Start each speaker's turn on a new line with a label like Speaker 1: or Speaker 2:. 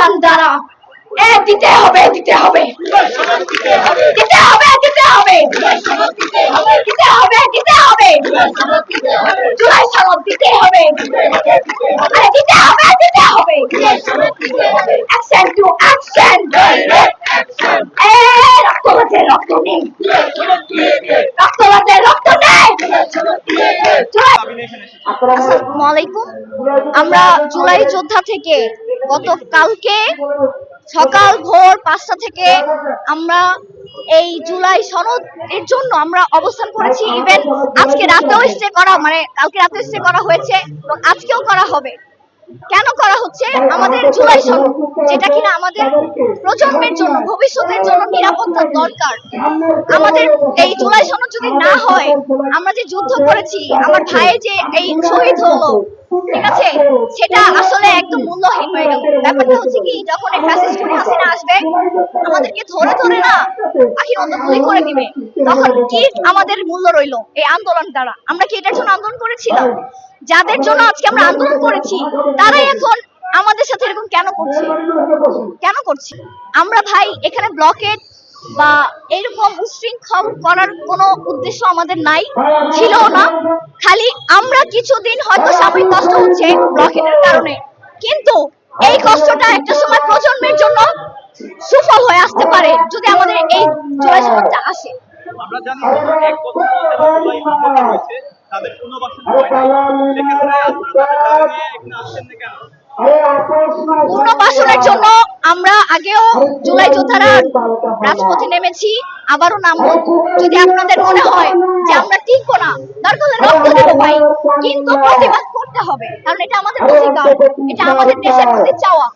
Speaker 1: আন্দোলন দ্বারা দিতে হবে দিতে হবে দিতে হবে দিতে হবে দিতে হবে দিতে হবে জুলাই সনদ দিতে হবে আরে দিতে হবে দিতে হবে অ্যাকশন টু অ্যাকশন রক্ত নেই রক্ত নেই। আসসালামু আলাইকুম। আমরা জুলাই যোদ্ধা থেকে গতকালকে সকাল ভোর ৫টা থেকে আমরা এই জুলাই সনদ এর জন্য আমরা অবস্থান করেছি। ইভেন আজকে রাতেও স্টে করা কালকে রাতে স্টে করা হয়েছে এবং আজকেও করা হবে। কেন করা হচ্ছে? আমাদের জুলাই সনদ, যেটা কিনা আমাদের প্রজন্মের জন্য, ভবিষ্যতের জন্য নিরাপত্তা দরকার। আমাদের এই জুলাই সনদ যদি না হয়, আমরা যে যুদ্ধ করেছি, আমার ভাই যে এই শহীদ হলো, ঠিক আছে, সেটা আসলে একদম মূল্যহীন হয়ে গেল। ব্যাপারটা হচ্ছে কি, যখন এই ফ্যাসিস্ট হাসিনা আসবে, আমাদেরকে ধরে ধরে না পাখির মতো গুলি করে দিবে, তখন কি আমাদের মূল্য রইলো এই আন্দোলন দ্বারা? আমরা কি এটার জন্য আন্দোলন করেছিলাম? যাদের জন্য আজকে আমরা আন্দোলন করেছি, তারাই এখন আমাদের সাথে এরকম কেন করছে? আমরা ভাই এখানে ব্লকেট বা এরকম উশৃঙ্খল করার কোনো উদ্দেশ্য আমাদের নাই, ছিল না। খালি আমরা কিছুদিন হয়তো সাময়িক কষ্ট হচ্ছে ব্লকেটের কারণে, কিন্তু এই কষ্টটা একটা সময় প্রজন্মের জন্য সুফল হয়ে আসতে পারে যদি আমাদের এই জুলাই সনদটা আসে।
Speaker 2: আমরা জানি এক বছর জুলাই আন্দোলন হয়েছে, তাদের পুনর্বাসন হয় নাই। সেক্ষেত্রে আপনারা তাদের দাবি নিয়ে এখানে আসছেন না কেন?
Speaker 1: পুনর্বাসনের জন্য আমরা আগেও জুলাই যোদ্ধারা রাজপথে নেমেছি, আবারও নামবো। যদি আপনাদের মনে হয় যে আমরা টিকবো না, দরকার হলে রক্ত দেবো ভাই, কিন্তু প্রতিবাদ করতে হবে, কারণ এটা আমাদের অধিকার, এটা আমাদের দেশের প্রতি চাওয়া।